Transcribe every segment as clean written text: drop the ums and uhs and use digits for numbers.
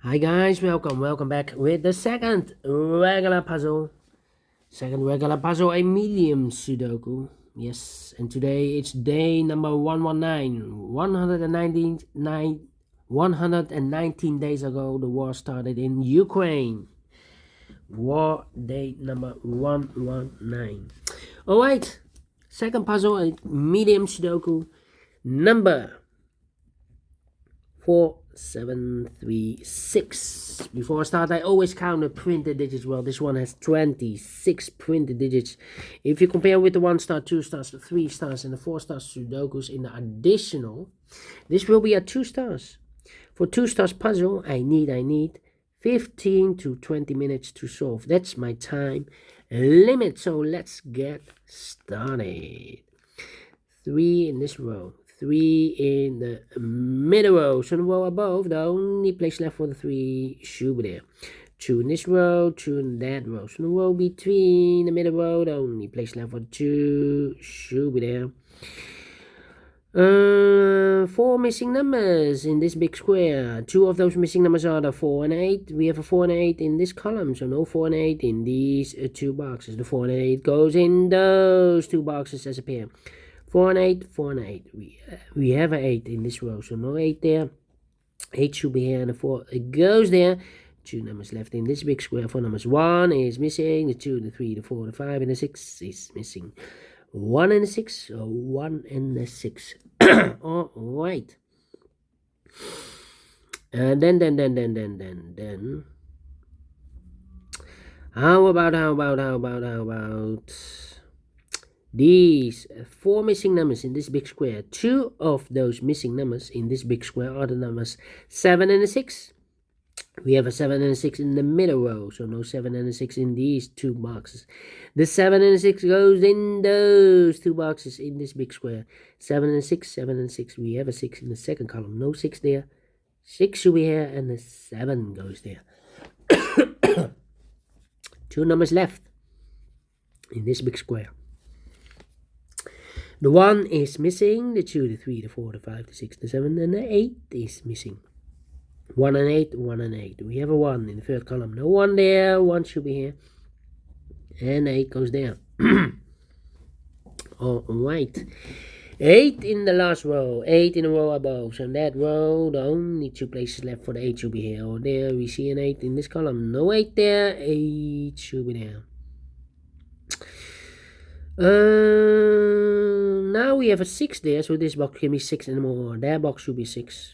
Hi guys, welcome back with the second regular puzzle. A medium Sudoku. Yes, and today it's day number 119. 119 days ago, the war started in Ukraine. War day number 119. Alright, second puzzle, a medium Sudoku number 4736. Before I start, I always count the printed digits. Well, this one has 26 printed digits. If you compare with the 1 star, 2 stars, the 3 stars, and the 4 star Sudokus in the additional, this will be at 2 stars. For 2 stars puzzle, I need 15 to 20 minutes to solve. That's my time limit. So let's get started. 3 in this row, 3 in the middle row. So the row above, the only place left for the 3 should be there. 2 in this row, 2 in that row. So the row between the middle row, the only place left for the 2 should be there. 4 missing numbers in this big square. 2 of those missing numbers are the 4 and 8. We have a 4 and 8 in this column, so no 4 and 8 in these 2 boxes. The 4 and 8 goes in those 2 boxes as a pair. 4 and 8, 4 and 8. We have an 8 in this row, so no 8 there. 8 should be here, and the 4 it goes there. 2 numbers left in this big square. 4 numbers. 1 is missing. The 2, the 3, the 4, the 5, and the 6 is missing. 1 and the 6, or 1 and the 6. All right. And then. How about these 4 missing numbers in this big square? 2 of those missing numbers in this big square are the numbers 7 and a 6. We have a 7 and a 6 in the middle row, so no 7 and a 6 in these 2 boxes. The 7 and a 6 goes in those 2 boxes in this big square. 7 and 6, 7 and 6. We have a 6 in the second column, no 6 there. 6 should be here, and the 7 goes there. 2 numbers left in this big square. The 1 is missing, the 2, the 3, the 4, the 5, the 6, the 7, and the 8 is missing. 1 and 8, 1 and 8. We have a 1 in the third column. No 1 there, 1 should be here. And 8 goes there. Alright. 8 in the last row, 8 in a row above. So in that row, the only 2 places left for the 8 should be here or there. We see an 8 in this column. No 8 there, 8 should be there. Now we have a 6 there, so this box can be 6 anymore. That box should be 6.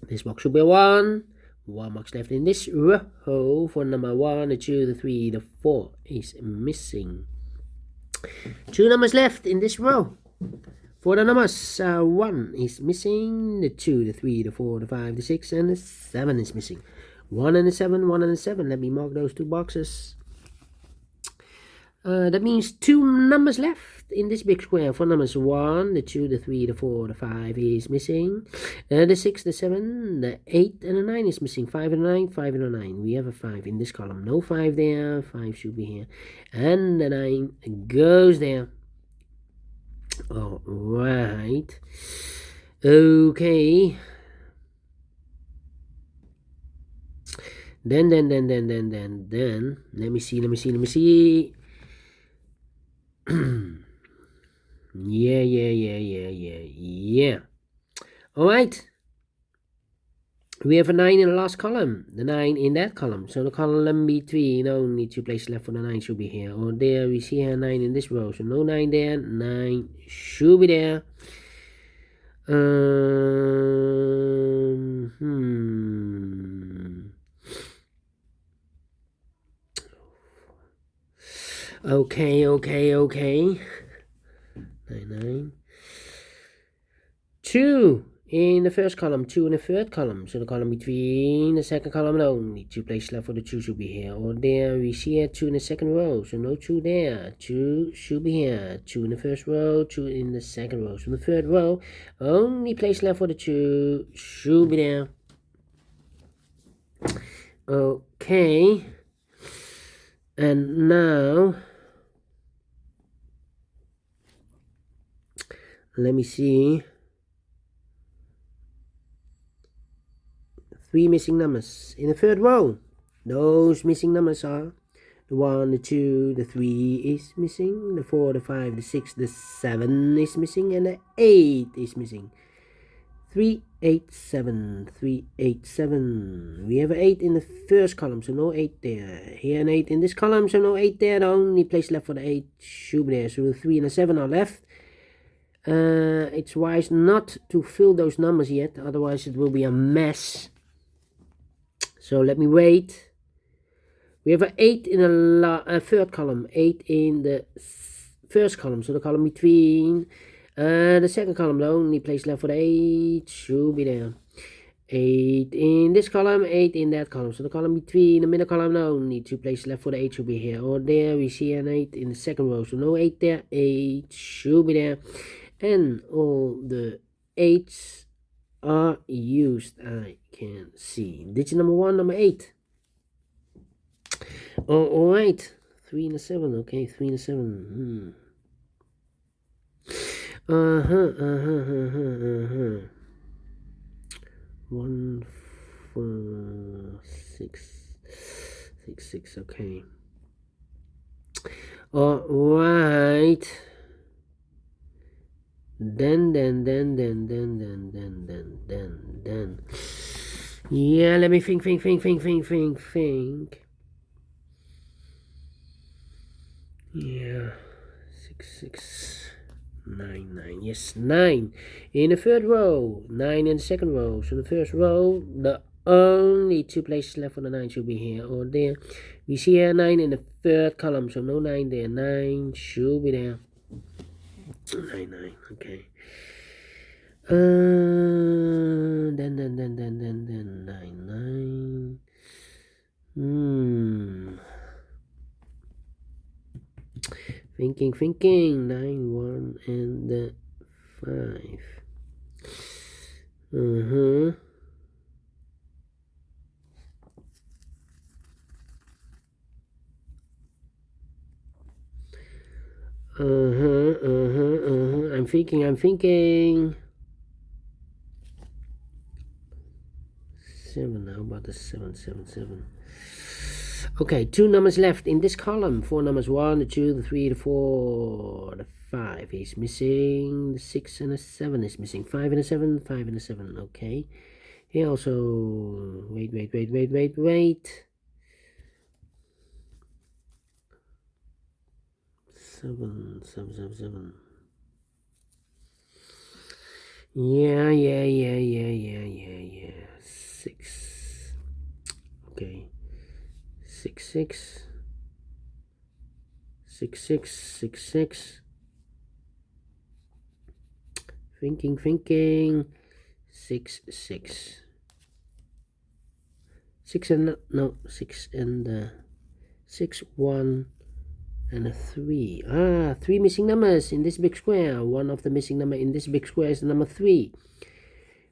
This box should be 1. 1 box left in this row for number 1, the 2, the 3, the 4 is missing. 2 numbers left in this row. For the numbers, 1 is missing, the 2, the 3, the 4, the 5, the 6, and the 7 is missing. 1 and the 7, 1 and the 7. Let me mark those 2 boxes. That means 2 numbers left in this big square. For numbers 1, the 2, the 3, the 4, the 5 is missing. The 6, the 7, the 8, and the 9 is missing. 5 and 9, 5 and 9. We have a 5 in this column. No 5 there. 5 should be here. And the 9 goes there. All right. Okay. Then. Let me see. Yeah. All right. We have a 9 in the last column. The 9 in that column. So the column between, only 2 places left for the 9 should be here or there. We see a 9 in this row. So no 9 there. 9 should be there. Okay. 9. 2 in the first column, 2 in the third column. So the column between the second column, only 2 places left for the 2 should be here or there. We see here 2 in the second row, so no 2 there. 2 should be here. 2 in the first row, 2 in the second row. So the third row, only place left for the 2 should be there. Okay. And now, let me see. 3 missing numbers. In the third row, those missing numbers are the 1, the 2, the 3 is missing, the 4, the 5, the 6, the 7 is missing, and the 8 is missing. 3, 8, 7, 3, 8, 7. We have an 8 in the first column, so no 8 there. Here an 8 in this column, so no 8 there. The only place left for the 8 should be there. So the 3 and the 7 are left. It's wise not to fill those numbers yet, otherwise it will be a mess. So let me wait. We have an 8 in the third column, 8 in the first column, so the column between. The second column, the only place left for the 8 should be there. 8 in this column, 8 in that column. So the column between the middle column, the only 2 places left for the 8 should be here or there. We see an 8 in the second row, so no 8 there. 8 should be there. And all the 8s are used, I can see. Digit number 1, number 8. Oh, alright. 3 and a 7, okay, 3 and a 7. 1, 4, 6, 6, 6, okay. Alright. Then. Yeah, let me think. Yeah, 6, 6, 9, 9. Yes, 9 in the third row, 9 in the second row. So the first row, the only 2 places left for the 9 should be here or there. We see here 9 in the third column, so no 9 there. 9 should be there. 9, okay. Then 9, 9. Thinking. 9, 1, and the 5. I'm thinking. 7, how about the 7? Okay, 2 numbers left in this column. 4 numbers, 1, the 2, the 3, the 4, the 5 is missing. The 6 and the 7 is missing. 5 and the 7, 5 and the 7, okay. Here also, wait. 7. Yeah. 6. Okay. 6. Thinking. 6. 6 and 6, 1, and a 3. 3 missing numbers in this big square. One of the missing number in this big square is the number 3.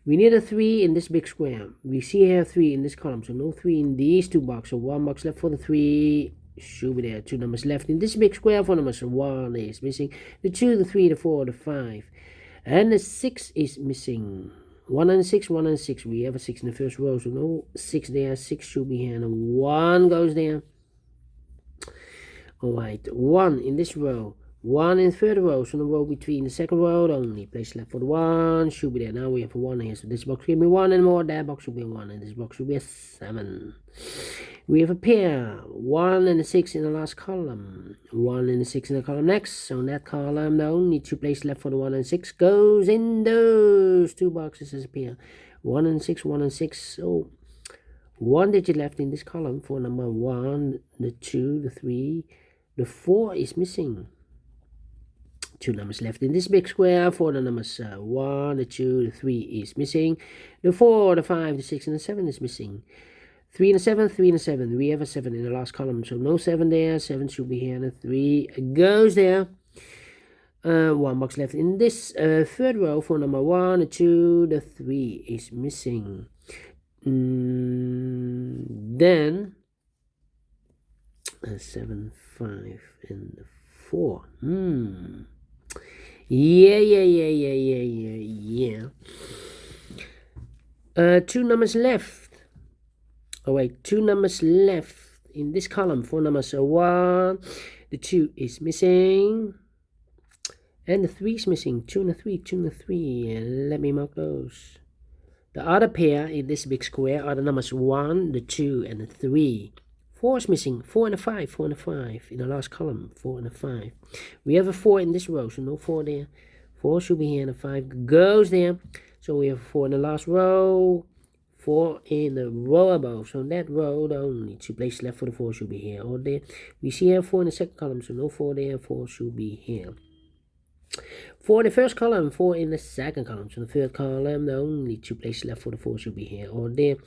We need a 3 in this big square. We see here 3 in this column, so no 3 in these 2 boxes. So 1 box left for the 3 should be there. 2 numbers left in this big square. 4 numbers, so 1 is missing. The 2, the 3, the 4, the 5, and the 6 is missing. 1 and 6. We have a 6 in the first row, so no 6 there. 6 should be here, and a 1 goes there. Alright, 1 in this row, 1 in the third row, so the row between the second row, the only place left for the 1 should be there. Now we have a 1 here, so this box give me 1 and more, that box should be a 1, and this box should be a 7. We have a pair, 1 and a 6 in the last column, 1 and a 6 in the column next. So in that column, the only 2 places left for the 1 and 6 goes in those 2 boxes as a pair. 1 and 6, 1 and 6, so 1 digit left in this column for number 1, the 2, the 3, the 4 is missing. 2 numbers left in this big square. For the numbers 1, the 2, the 3 is missing. The 4, the 5, the 6, and the 7 is missing. 3 and a 7, 3 and a 7. We have a 7 in the last column, so no 7 there. 7 should be here, and a 3 goes there. 1 box left in this third row. For number 1, the 2, the 3 is missing. Then 7, 5, and 4. Yeah. 2 numbers left. Oh wait, 2 numbers left in this column. 4 numbers. So 1, the 2 is missing, and the 3 is missing. 2 and a 3, 2 and a 3. And let me mark those. The other pair in this big square are the numbers 1, the 2, and the 3. 4 is missing. 4 and a 5, 4 and a 5 in the last column. 4 and a 5. We have a 4 in this row, so no 4 there. 4 should be here, and a 5 goes there. So we have 4 in the last row, 4 in the row above. So in that row, the only 2 places left for the 4 should be here or there. We see here 4 in the second column, so no 4 there. 4 should be here. 4 in the first column, 4 in the second column. So in the third column, the only 2 places left for the 4 should be here or there.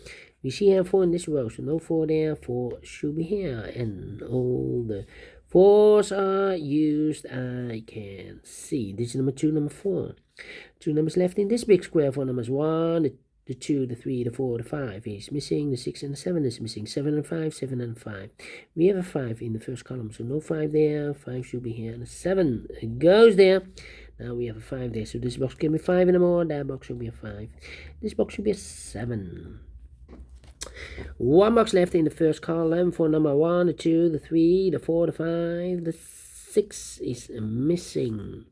We see here 4 in this row, so no 4 there. 4 should be here, and all the 4s are used. I can see. This is number 2, number 4. 2 numbers left in this big square. 4 numbers 1, the 2, the 3, the 4, the 5 is missing. The 6 and the 7 is missing. 7 and 5, 7 and 5. We have a 5 in the first column, so no 5 there. 5 should be here, and a 7 goes there. Now we have a 5 there, so this box can be 5 anymore. That box should be a 5. This box should be a 7. 1 box left in the first column for number 1, the 2, the 3, the 4, the 5. The 6 is missing.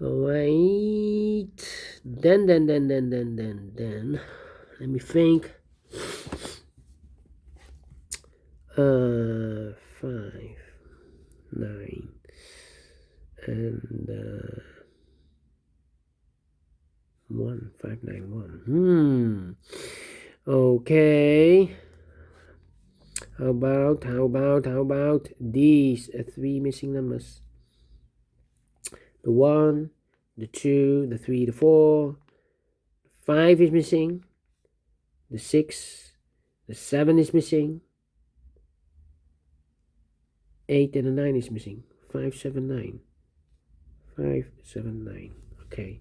Alright. Then. Let me think. 5, 9, and 1, 5, 9, 1. Okay. How about these 3 missing numbers? The 1, the 2, the 3, the 4, 5 is missing. The 6, the 7 is missing. 8 and the 9 is missing. 5, 7, 9. 5, 7, 9. Okay.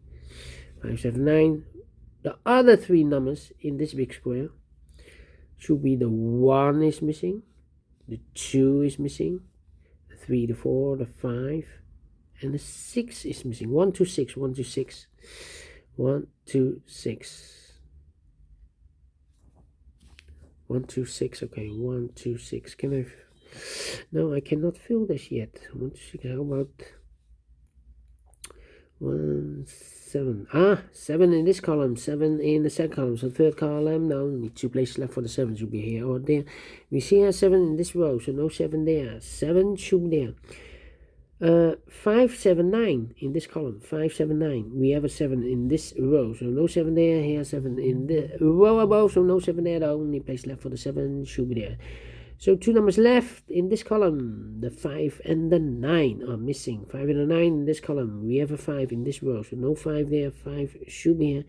5, 7, 9. The other 3 numbers in this big square should be the 1 is missing. The 2 is missing. The 3, the 4, the 5. And the 6 is missing. 1, 2, 6. 1, 2, 6. 1, 2, 6. 1, 2, 6. Okay, 1, 2, 6. Can I? No, I cannot fill this yet. 1, 2, 6. How about 1, 7? 7 in this column. 7 in the second column. So third column. Now only 2 places left for the 7 should be here or there. We see here 7 in this row, so no 7 there. 7 should be there. 5, 7, 9 in this column. 5, 7, 9. We have a 7 in this row, so no 7 there. Here 7 in the row above, so no 7 there. The only place left for the 7 should be there. So 2 numbers left in this column. The 5 and the 9 are missing. 5 and the 9 in this column. We have a 5 in this row, so no 5 there. 5 should be here,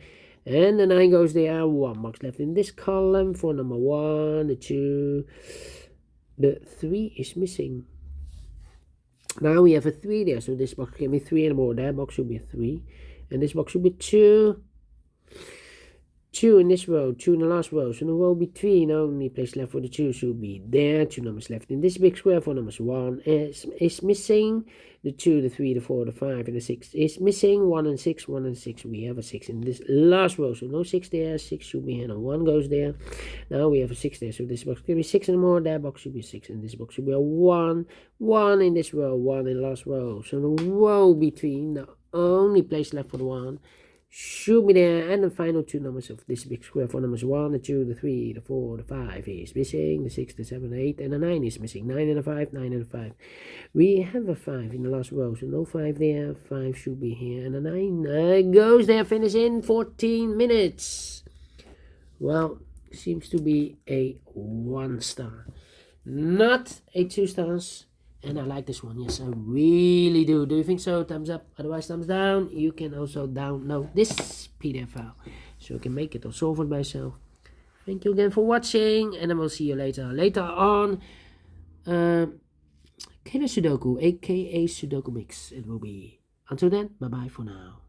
and the 9 goes there. 1 box left in this column for number 1, the 2, the 3 is missing. Now we have a 3 there, so this box can be 3 anymore. That box should be a 3, and this box should be 2. 2 in this row, 2 in the last row. So in the row between, only place left for the 2 should be there. 2 numbers left in this big square. 4 numbers 1 is missing. The 2, the 3, the 4, the 5, and the 6 is missing. 1 and 6, 1 and 6. We have a 6 in this last row, so no 6 there. 6 should be here, and 1 goes there. Now we have a 6 there, so this box can be 6 anymore. That box should be 6, and this box should be a 1. 1 in this row, 1 in the last row. So the row between, the only place left for the 1 should be there, and the final 2 numbers of this big square. 4 numbers 1, the 2, the 3, the 4, the 5 is missing. The 6, the 7, the 8, and the 9 is missing. 9 and a 5, 9 and a 5. We have a 5 in the last row, so no 5 there. 5 should be here, and the 9 goes there. Finish in 14 minutes. Well, seems to be a 1 star, not a 2 stars. And I like this one. Yes, I really do. Do you think so? Thumbs up. Otherwise, thumbs down. You can also download this PDF file, so you can make it or solve it by yourself. Thank you again for watching, and I will see you later on Killer Sudoku, aka Sudoku Mix. It will be. Until then, bye bye for now.